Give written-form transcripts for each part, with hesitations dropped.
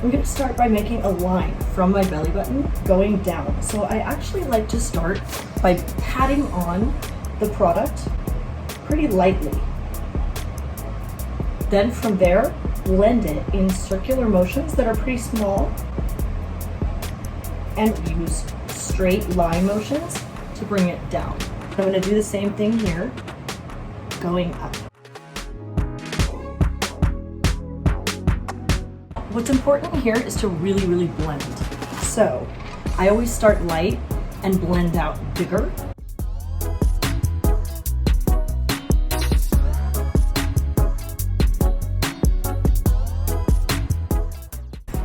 I'm gonna start by making a line from my belly button going down. So I actually like to start by patting on the product pretty lightly. Then from there, blend it in circular motions that are pretty small and use straight line motions to bring it down. I'm gonna do the same thing here, going up. What's important here is to really blend. So I always start light and blend out bigger.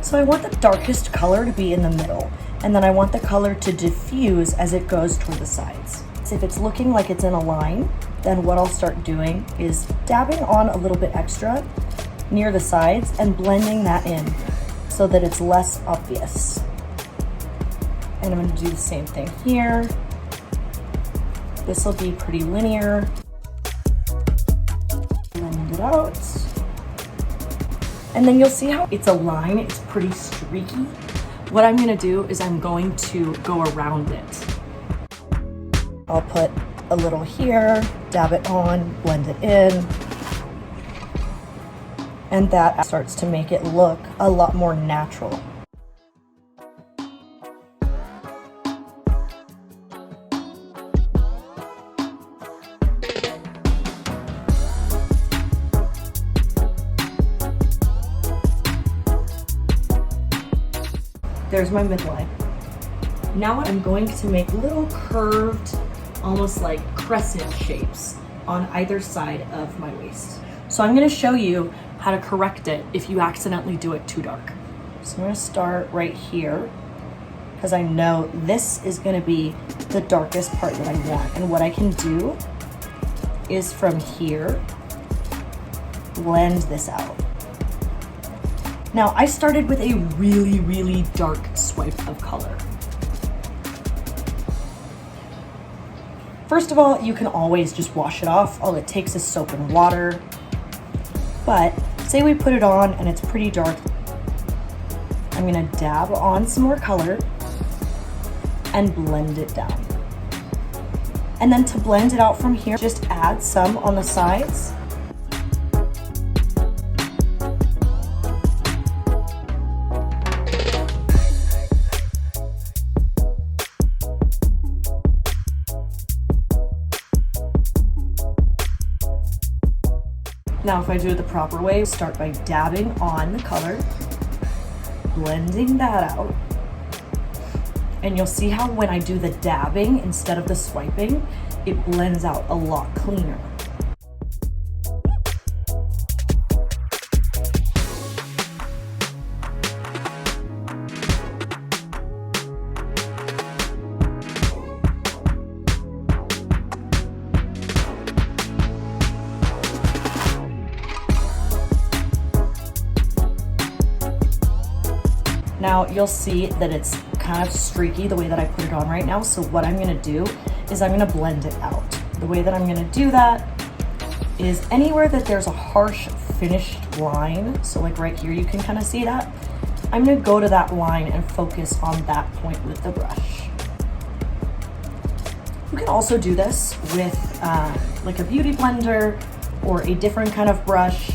So I want the darkest color to be in the middle, and then I want the color to diffuse as it goes toward the sides. So if it's looking like it's in a line, then what I'll start doing is dabbing on a little bit extra near the sides and blending that in so that it's less obvious. And I'm going to do the same thing here. This will be pretty linear. Blend it out. And then you'll see how it's a line, it's pretty streaky. What I'm going to do is I'm going to go around it. I'll put a little here, dab it on, blend it in. And that starts to make it look a lot more natural. There's my midline. Now I'm going to make little curved, almost like crescent shapes on either side of my waist. So I'm going to show you how to correct it if you accidentally do it too dark. So I'm going to start right here because I know this is going to be the darkest part that I want. And what I can do is from here, blend this out. Now I started with a really dark swipe of color. First of all, you can always just wash it off. All it takes is soap and water. But say we put it on and it's pretty dark. I'm gonna dab on some more color and blend it down. And then to blend it out from here, just add some on the sides. Now if I do it the proper way, start by dabbing on the color, blending that out. And you'll see how when I do the dabbing instead of the swiping, it blends out a lot cleaner. Now you'll see that it's kind of streaky the way that I put it on right now. So what I'm gonna do is I'm gonna blend it out. The way that I'm gonna do that is anywhere that there's a harsh finished line, so like right here, you can kind of see that. I'm gonna go to that line and focus on that point with the brush. You can also do this with like a beauty blender or a different kind of brush.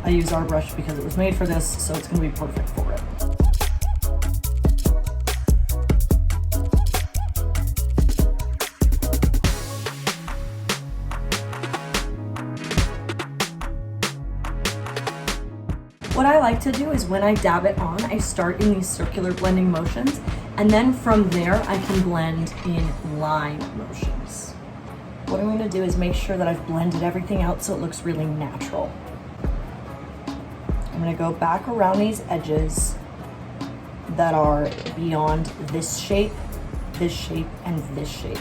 I use our brush because it was made for this, so it's gonna be perfect for it. What I like to do is when I dab it on, I start in these circular blending motions, and then from there I can blend in line motions. What I'm going to do is make sure that I've blended everything out so it looks really natural. I'm going to go back around these edges that are beyond this shape, and this shape.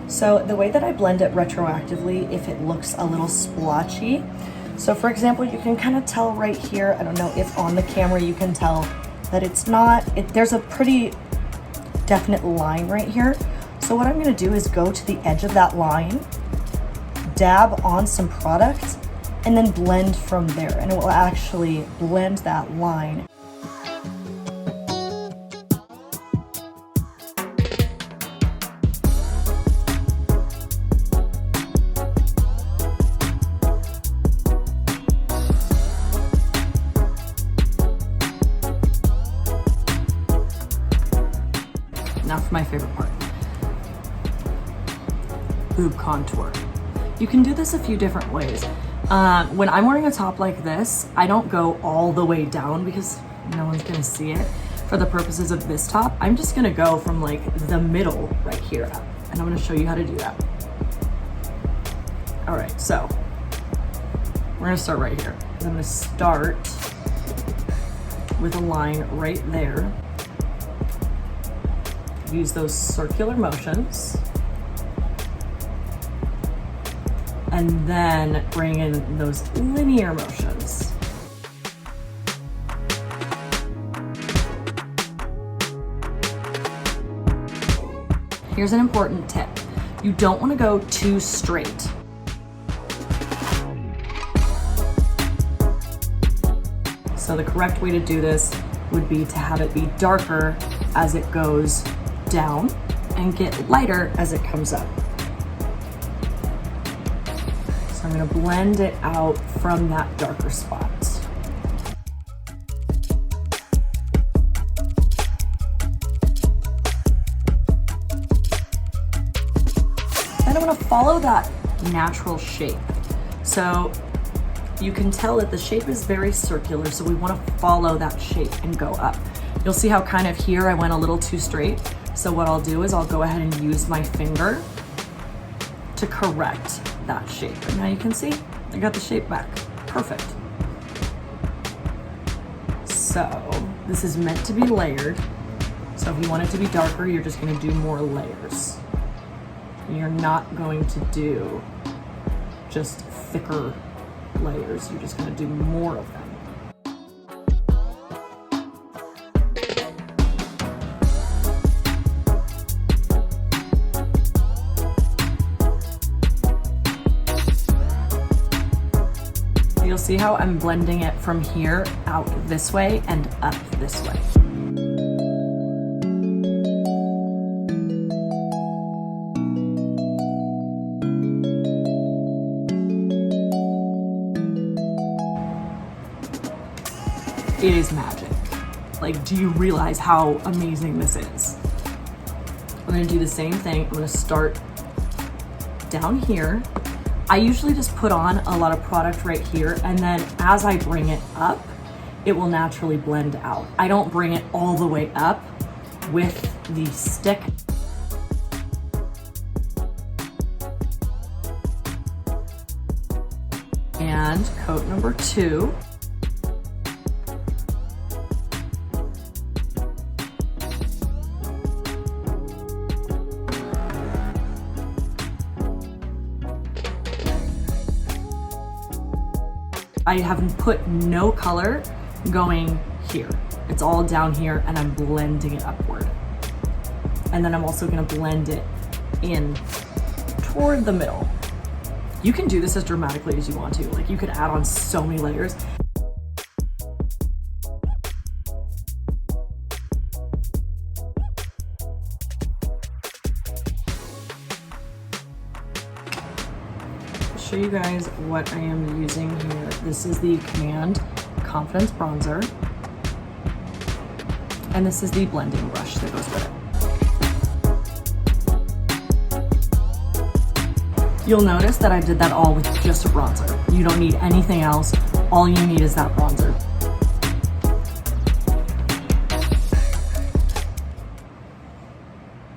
So the way that I blend it retroactively, if it looks a little splotchy, so for example, you can kind of tell right here, I don't know if on the camera you can tell that it's not, there's a pretty definite line right here. So what I'm gonna do is go to the edge of that line, dab on some product, and then blend from there, and it will actually blend that line. Now for my favorite part, boob contour. You can do this a few different ways. When I'm wearing a top like this, I don't go all the way down because no one's gonna see it. For the purposes of this top, I'm just gonna go from like the middle right here up, and I'm gonna show you how to do that. All right, so we're gonna start right here. I'm gonna start with a line right there. Use those circular motions. And then bring in those linear motions. Here's an important tip. You don't want to go too straight. So the correct way to do this would be to have it be darker as it goes down and get lighter as it comes up. So I'm gonna blend it out from that darker spot. Then I'm gonna follow that natural shape. So you can tell that the shape is very circular, so we wanna follow that shape and go up. You'll see how kind of here I went a little too straight. So what I'll do is I'll go ahead and use my finger to correct that shape. And now you can see I got the shape back. Perfect. So this is meant to be layered. So if you want it to be darker, you're just gonna do more layers. You're not going to do just thicker layers. You're just gonna do more of them. You'll see how I'm blending it from here out this way and up this way. It is magic. Like, do you realize how amazing this is? I'm gonna do the same thing. I'm gonna start down here. I usually just put on a lot of product right here, and then as I bring it up, it will naturally blend out. I don't bring it all the way up with the stick. And coat number 2. I have put no color going here. It's all down here and I'm blending it upward. And then I'm also gonna blend it in toward the middle. You can do this as dramatically as you want to. Like, you could add on so many layers. Show you guys what I am using here. This is the Command Confidence Bronzer, and this is the blending brush that goes with it. You'll notice that I did that all with just a bronzer. You don't need anything else. All you need is that bronzer.